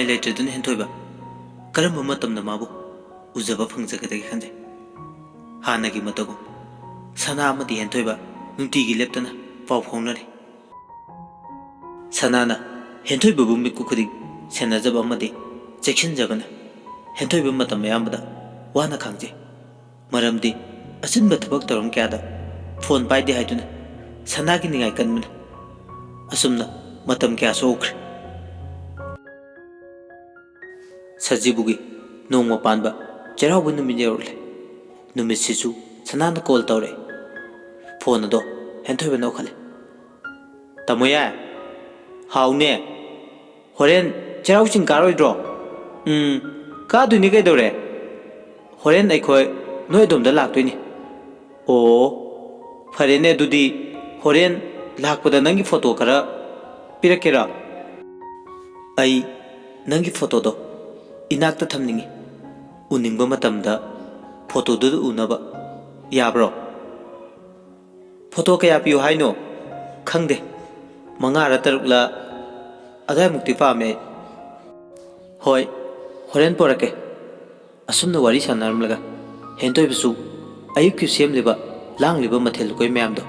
उपाय लेट्रेदुन हेंथोइबा करम मतमना माबु उजबा फंगजगदगे खंजे हानगी मतगु सना अमदी हेंथोइबा नुंटीगी लेप्तना पाउ फाउनरे सनाना हेंथोइबबु मिक्कु खुदि सेनाजब अमदी चेक्सिनजबना हेंथोइबा मतम यामबदा वाना खांजे मरमदी असिनबा थबक तरम क्यादा फोन पाइदे हाइदुना सनागी निगाय कनमना असुमना मतम क्या सोख्रे सजीबुगी नोंमा पानबा चेराउबु नुमित यौरले नुमित सिसु सनाना कॉल तौरे फोन अदो हेंथोइबा नौखले तमोया हाउने होरेन चेराउ चिंग कारोइद्रो कादुनि कइदौरे होरेन अइखोय नोय दोमदा लाक्तोइनि ओ फरेने दुदी होरेन लाकपदा नंगी फोटो खरा पिरकेरा आई नंगी फोटो दो इनाक्ता थमनिंगी उनिंगबा मतमदा फोटो दु उनबा याब्रो फोटो कया पियो हाइनो खंगदे मंगारा तरुकला अदाय मुक्ति पामे होय होरेन पोरके असुमना वारी सानारमलगा हेंतोइबसु अयुक्कि सेमलिबा लांगलिबा मथेल कोइ म्यामदो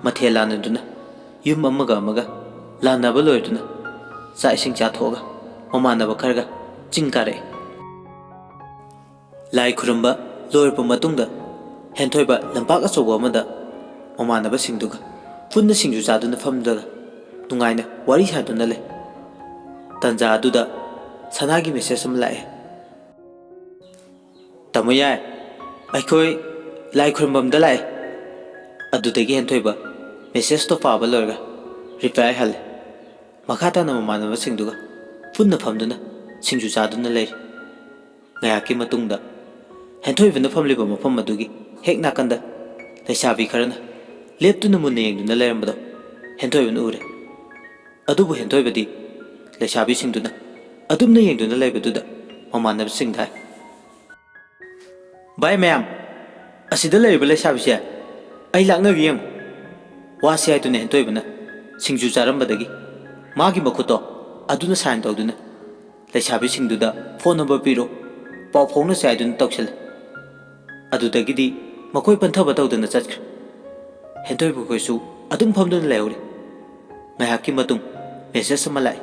मथेल लानदुना युम अमगा अमगा लानबा लोइदुना चा इसिंग चाथोगा ममानबा खरगा चिंकारे लाई खुरंबा लोइरपा मतुंगदा हेंथोइबा लंपाक अचौबा अमदा ममानबा सिंगदुगा पुन्ना सिंजु चादुना फमदगा नुंगाइना वारी सादुना ले तंजा अदुदा सनागी मेसेज अम लाए तमोया अखोय लाई खुरंबमदा लाए अदुदगी हेंथोइबा मेसेज तो पाबा लोरगा रिप्लाई हले मखाताना ममानबा सिंगदुगा पुन्ना फमदुना सिंजु चादुना ले ngayaki matungda हेंथोइबना फमलिबा मफम अदुगी हेक नाकंदा लैसाबी खरना लेप्तुना मुन्ना येंगदुना लेरमबदो हेंथोइबना उरे अदुबु हेंथोइबदी लैसाबी सिंगदुना अदुमना येंगदुना लेबदुदा ममानब सिंगधाय बाय मैम असिदा लेरिबा लैसाबीसे आई लाकनबी येंग वासे हाइदुना हेंथोइबना सिंजु चारमबदगी मागी मखुतो अदुना साइन तौदुना लैसाबी सिंगदुदा फोन नंबर पिरो पाउ fauna साइदुना तौसल अदुदगिदी मखोय पंथबा तौदना चटख्रे हेंथोइबु कोइसु अदुम फमदुना लेहौरे ngayaki matung message ama lai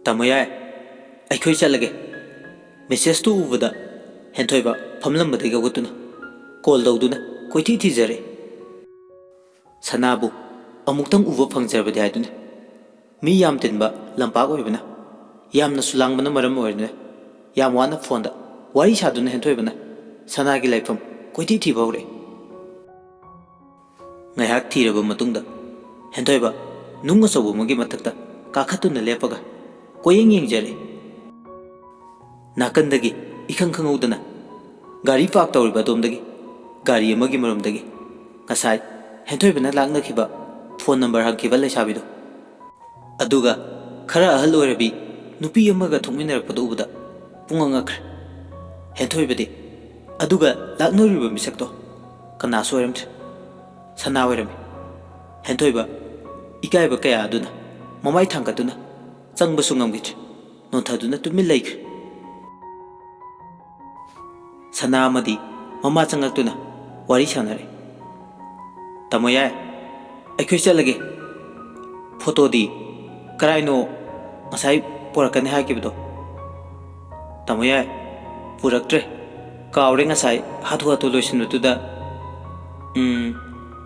tamoya aikhoi chalage message tu ubada हेंथोइबा फमलम बदे गगुतुना कॉल दौदुना कोइथि थिजरे सनाबु अमुक्तंग उबा फंगजरबदे हाइदुना मी याम तिनबा लंपाक ओइबना यामना सुलांगबना मरम ओइरने याम वाना फोनदा वारी सादुना हेंथोइबना सनागी लाइफम कोइथि थिबौरे ngayak thiraba matungda हेंथोइबा नुंग अचौबा अमगी मथक्ता काखतुना लेपगा कोयेंग येंगजरे नाकंदगी इखंग खंगौदना गाड़ी पार्क तौरिबा दोमदगी गाड़ी अमगी मरमदगी ngасai हेंथोइबना लांगनखिबा फोन नंबर हंखिबा लैसाबिदो अदुगा खरा अहल ओइरबी नुपी अमगा थोंमिनरपदो उबदा पुंगंगखर हेंथोइबदी अदुगा लांगनोरिबा मिसक्तो कना सोइरमथ सना ओइरमी हेंथोइबा इकायबा कया अदुना ममाई थांगदुना चंगबसु ngamगिथ्रे नोंथादुना तुमिन लैख्रे सना अमदी ममा चंगक्तुना वारी सानरे तमोया अखोय चलगे फोटोदी कराइनो ngасai पोरकने हाकिबदो तमोया पुरक्त्रे कावरे ngасai हाथु हाथु लोइसिनबदुदा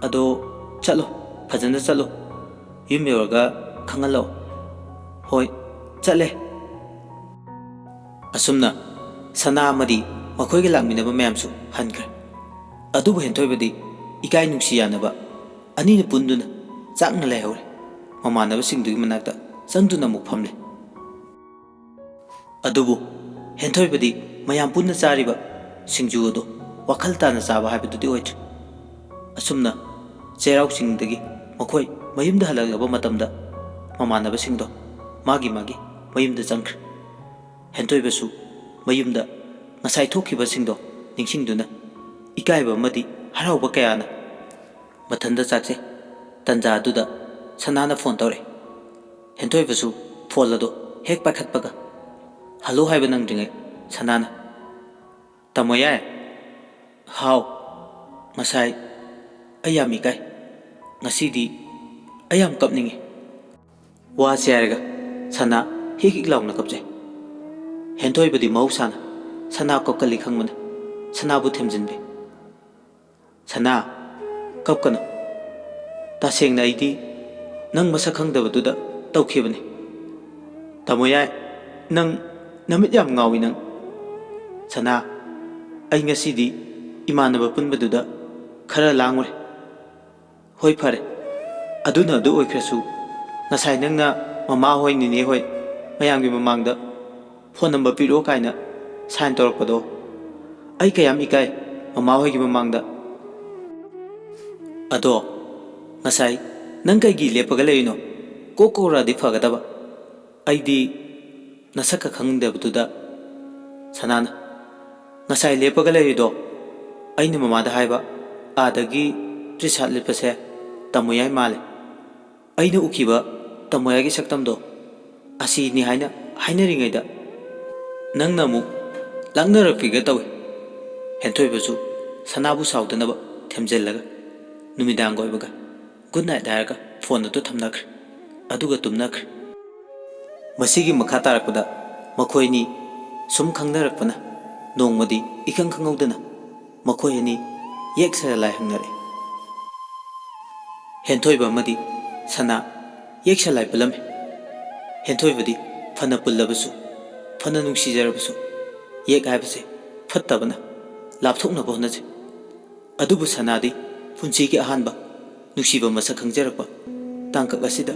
अदो चलो फजन चलो युम योरगा खंगलो होय चले असुमना सना अमदी मखोयगे लांगमिनबा मैमसु हनख्रे अदुबु हेंथोइबदी इकाय नुंसी यानबा अनिना पुंदुना चाकना लेहौरे ममानबा सिंगदुगी मनाक्ता चंदुना मुक फमले अदुबु हेंथोइबदी मयाम पुन्ना चारिबा सिंजु अदो वखल ताना चाबा हाइबदुदी ओइथ्रे असुमना चेराउ सिंगदगी मखोय मयुमदा हलगलबा मतमदा ममानबा सिंगदो मागी मागी मयुमदा चंख्रे हेंथोइबसु मयुमदा ngасai थोखिबा सिंगदो निंगसिंगदुना इकायबा मदी हराउबा कयाना मथंदा चाकसे तंजा अदुदा सनाना फोन तौरे हेंथोइबसु फोन अदो hek paikhatpaga halo haiba nangdringai sanana tamo yae hau ngasai ayam ikai ngasidi ayam kapningi wa siarga sana hik launa kapje hentoi badi mausana sana kopkali khangmana sana bu themjinbe sana kapkana taseng na idi nang masa khangdabaduda tawkhibani tamo yae nang namit yam ngawi nang sana ai ngasidi imanaba punbaduda khara langure hoi phare aduna adu oikhrasu ngasai nangna mama hoi nini hoi mayamgi mamangda phone number piro kaina sign torpado ai kayam ikai mama hoi gi mamangda ado ngasai nang kai gi lepaga leino kokora di fagadaba aidi nasaka khangdebaduda sanana ngasai lepaga leido aina mamada haiba adagi trisat lepase tamoyai male aina ukiba tamoyagi saktamdo asi ni haina ringaida nangna mu langnarakpiga tawe henthoibasu sanabu saudanaba themjellaga numidang goibaga good night hairaga phone atu thamnakhre aduga tumnakhre masigi makha tarakpada makhoini sum khangnarakpana nongmadi ikang khangawdana makhoi ani yeksara lai hangnare henthoiba madi sana yeksha lai palame henthoibadi phana pullabasu phana nungsijarabasu yek haibase phattabana lapthoknaba honaje adubu sanadi punchigi ahanba nungsiba masa khangjarakpa tangkak asida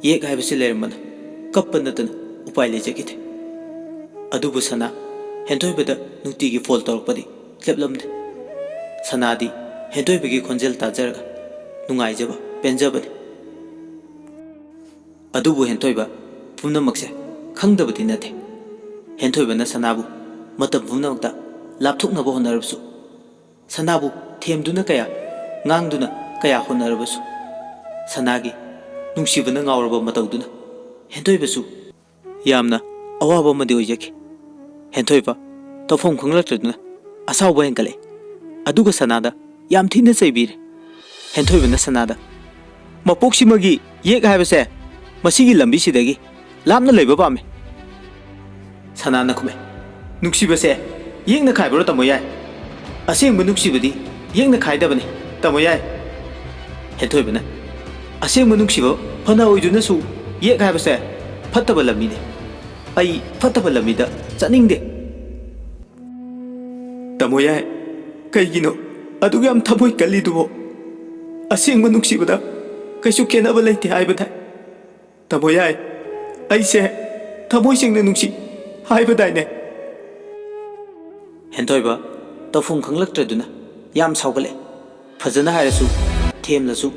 yek haibase leramana kappa natana upai lejagite adubu sana henthoibada nungtigi fall tawrpadi leplamde sanadi henthoibagi khonjel tajaraga nungaijaba penjabani adubu henthoiba pumnamakse khangdabadi nate henthoibana sanabu matam pumnamakta lapthoknaba honarabsu sanabu themduna kaya ngangduna kaya honarabasu sanagi nungsibana ngawraba matawduna henthoibasu yamna awaba madi oijaki henthoiba tawfom khanglatraduna asawba henkale aduga sanada yam thina chaibire henthoibana sanada mapoksimagi yek haibase masigi lambi sidagi lamna leiba pame sanana khume nuksibase yekna khaibro tamoyai asengba nuksibadi yekna khaidabani tamoyai henthoibana asengba nuksiba phana oiduna su yek haibase phattaba lamide ai phattaba lamida chaningde tamoyai kaigino aduga am thamoi kallidubo asengba nuksibada kaisu kenaba leite haibada tamoyai aise thamoi singna nungsi haibadaine henthoiba tawfum khanglaktraduna yam saugale fajana hairasu themlasu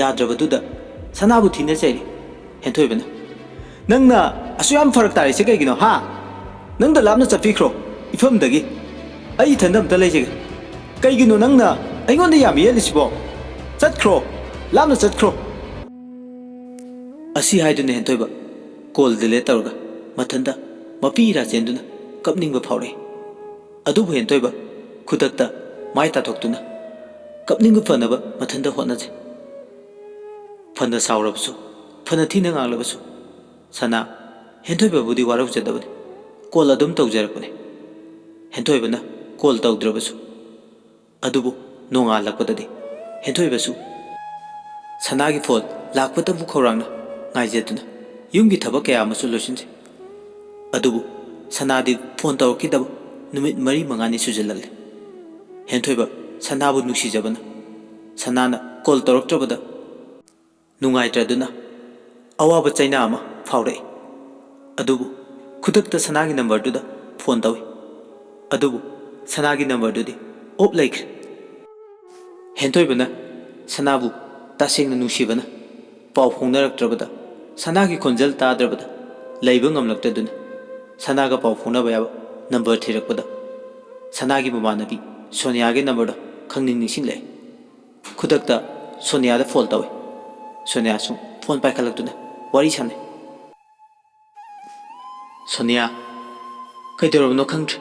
yadrabaduda sanabu thina chairi henthoibana nangna asuyam farak tare se kaigino ha nangda lamna chapikro ifamdagi ai thandam ta leijege kaigino nangna aingonda yam yelisibo chatkro lamna chatkro asi haiduna henthoiba call delete tawrga mathanda mapira chenduna kapningba phawre adubu henthoiba khudakta mai tathokduna kapningba phanaba mathanda honaje phanda saurabasu phana thina nganglabasu sana henthoiba budi warau jadabani call adum tawjarakpane henthoibana call tawdrabasu adubu nonga lakpadadi henthoibasu sanagi phone lakpatabu khorangna ngaijaduna yumgi thabak kaya amasu losinje adubu sanadi phone tawkidaba numit mari mangani sujalalle henthoiba sanabu nuksijabana sanana call tawroktrabada nungaitraduna awaba chaina ama phawrai adubu khudakta sanagi number duda phone tawi adubu sanagi number dudi op laikre henthoibana sanabu tasengna nungsibana pau phongnaraktrabada sanagi khonjal tadrabada leiba ngamlaktaduna sanaga pau phongnaba yaba number thirakpada sanagi mamanabi sonia ge number da khangning ningsinglai khudakta sonia da phone tawi sonia su phone paikhalakduna wari sane Sonia kaiderabno khangdre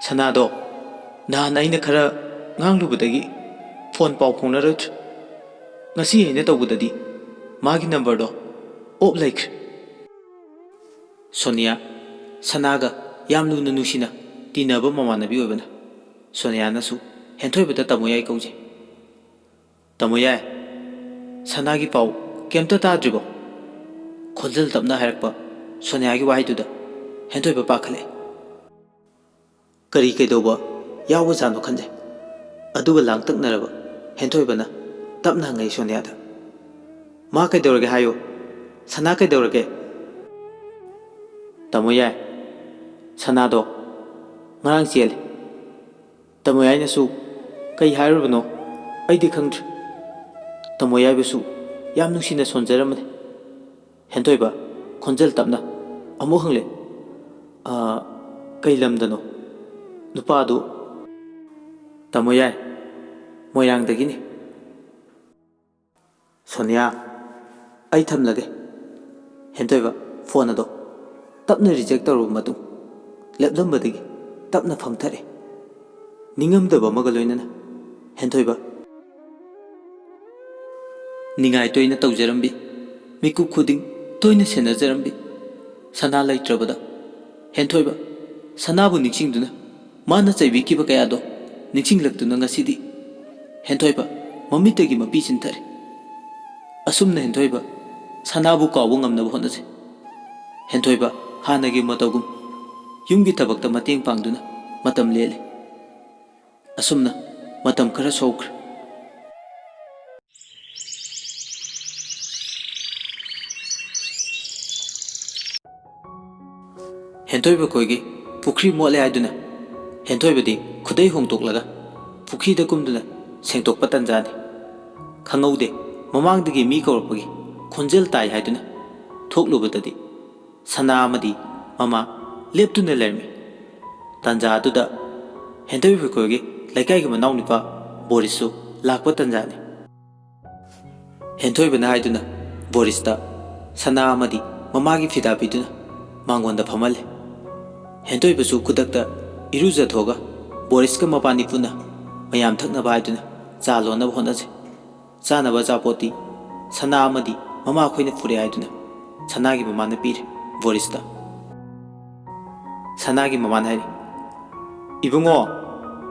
sanado nahan aina khara nganglubadagi phone pau phonarudre ngasi aina tawbudadi magi number do op laikre Sonia sanaga yam luna nusina tinaba mamanabi oibana Sonia nasu henthoi tamoyai kauje tamoyai sanagi pau kemta tadribo khonjal tapna harakpa Sonia gi waiduda henthoi pakhale kari kaidoba yawa jano khanje aduga langtaknaraba henthoi bana tapna ngai Sonia da ma kaidorage hayo sana kaidorage tamoyai sanado ngarang chele tamoyai nasu kai hairubano aidi khangdre tamoyai besu yam nungsina sonjaramane henthoi ba khonjal tapna amu hangle kai lamdano nupadu tamoyai moyang dagini Sonia ai thamlage henthoi ba phone ado tapna reject taru matu leplambadagi tapna phamthare ningamdaba magaloinana henthoi ba ningai toina tawjarambi miku khuding toina senajarambi sana laitrabada henthoi ba sanabu ningsingduna mana chaibikiba kayado ningsinglakduna ngasidi henthoi ba mamitagi mapi chintare asumna henthoi ba sanabu kawu ngamnaba honaje henthoi ba hanagi matagum yumgi tabakta mateng pangduna matam lele asumna matam khara sokre henthoi ba koigi pukri mole aiduna henthoi badi khudai hongtoklaga pukri da kumduna sengtok patanjani khangaude mamangdagi mi kawrapagi khonjel tai haiduna thoklubadadi sana amadi mama leptuna lermi tanja aduda henthoi ba koigi laikai gi manau nipa Borisu lakpa tanjani henthoi bana haiduna Borista sana amadi mamagi fida biduna mangonda phamale henthoi basu kudakta iruja thoga Boriska mapani puna mayam thakna baiduna cha lona honaje chana ba chapoti sana amadi mama khoina phure aiduna sanagi mamana pire Borista sanagi mamana hai ibungo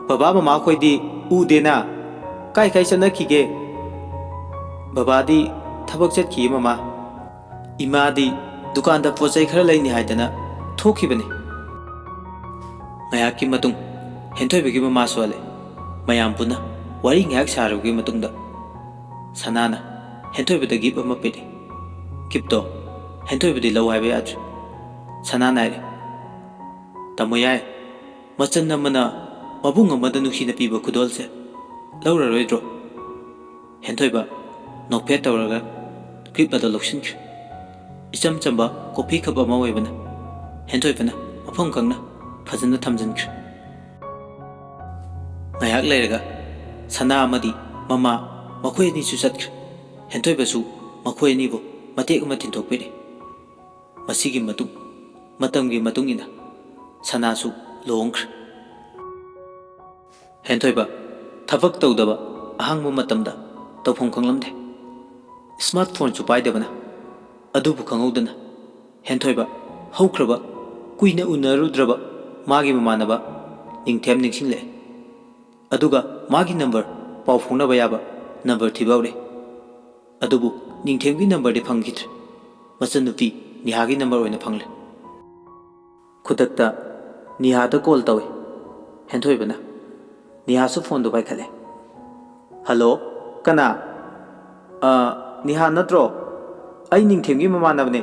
baba mama khoidi udena kai kai chana khige baba di thabak chatki mama ima di dukan da pochai khara laini haidana thokibane ngayaki matung henthoi bagi mama swale mayam puna wari ngak sarugi matungda sanana henthoi badagi bama pedi kipto henthoi badi law haibe aju sanana ire tamoyai machan namana mabung amada nuksina piba khudolse laura roidro henthoi ba nokphet tawraga clip bada lokshin icham chamba kopi khaba ma oibana henthoi bana mafam kangna fajana thamjankre ngayak leiraga sana amadi mama makhoi ni chu chatkre henthoi basu makhoi ni bo matek ma tinthokpere masigi matung matamgi matungina sana su longkre henthoi ba thabak tawdaba ahangmu matamda tawphom khanglamde smartphone chu paidabana adubu khangudana henthoi ba haukraba kuina unarudraba magi mamanaba ningthem ningsingle aduga magi number pau phonaba yaba number thibawre adubu ningthemgi number de phangithre machanupi nihagi number oina phangle khudakta nihada call tawe henthoi bana niha su phone do bai khale hello kana niha natro ai ningthemgi mamanabne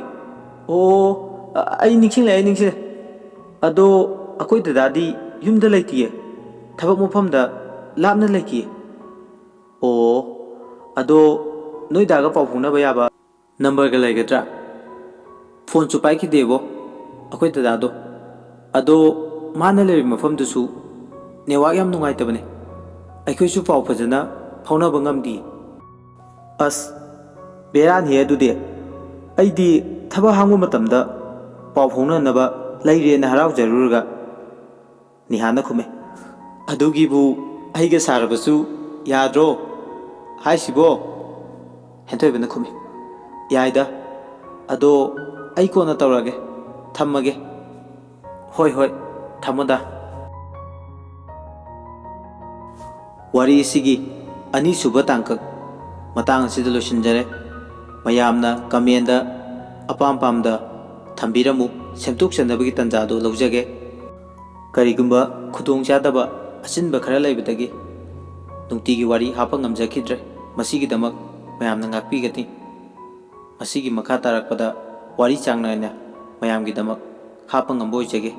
o ai ningsingle ado akoi dadadi yumda laitiye thabak mofamda lapna laiki o ado noi daga pau phuna ba yaba number ga laigadra phone chu pai ki debo akoi dadado ado mana leri mafam dusu network yam nungai tabane aikoi su pau phajana phauna bangamdi as beran he du de aidi thaba hangu matamda ꯄꯥꯎ ꯐꯥꯎꯅꯅꯕ ꯂꯩꯔꯦꯅ ꯍꯔꯥꯎꯖꯔꯨꯔꯒ ꯅꯤꯍꯥꯅ ꯈꯨꯝꯃꯦ ꯑꯗꯨꯒꯤꯕꯨ ꯑꯩꯒ ꯁꯥꯔꯕꯁꯨ ꯌꯥꯗ꯭ꯔꯣ ꯍꯥꯏꯁꯤꯕꯣ ꯍꯦꯟꯊꯣꯏꯕꯅ ꯈꯨꯝꯃꯤ ꯌꯥꯏꯗ ꯑꯗꯣ ꯑꯩ ꯀꯣꯟꯅ ꯇꯧꯔꯒꯦ ꯊꯝꯃꯒꯦ ꯍꯣꯏ ꯍꯣꯏ ꯊꯝꯃꯣꯗ ꯋꯥꯔꯤ ꯑꯁꯤꯒꯤ ꯑꯅꯤꯁꯨꯕ ꯇꯥꯡꯀꯛ ꯃꯇꯥꯡ ꯑꯁꯤꯗ ꯂꯣꯏꯁꯤꯟꯖꯔꯦ ꯃꯌꯥꯝꯅ ꯀꯃꯦꯟꯗ ꯑꯄꯥꯝ ꯄꯥꯝꯗ ꯊꯝꯕꯤꯔꯝꯃꯨ ꯁꯦꯝꯗꯣꯛꯆꯅꯕꯒꯤ ꯇꯥꯟꯖꯥꯗꯨ ꯂꯧꯖꯒꯦ ꯀꯔꯤꯒꯨꯝꯕ ꯈꯨꯗꯣꯡꯆꯥꯗꯕ ꯑꯆꯤꯟꯕ ꯈꯔ ꯂꯩꯕꯗꯒꯤ ꯅꯨꯡꯇꯤꯒꯤ ꯋꯥꯔꯤ ꯍꯥꯞꯄ ꯉꯝꯖꯈꯤꯗ꯭ꯔꯦ ꯃꯁꯤꯒꯤꯗꯃꯛ ꯃꯌꯥꯝꯅ ꯉꯥꯛꯄꯤꯒꯅꯤ ꯃꯁꯤꯒꯤ ꯃꯈꯥ ꯇꯥꯔꯛꯄꯗ ꯋꯥꯔꯤ ꯆꯥꯡ ꯅꯥꯏꯅ ꯃꯌꯥꯝꯒꯤꯗꯃꯛ ꯍꯥꯞꯄ ꯉꯝꯕ ꯑꯣꯏꯖꯒꯦ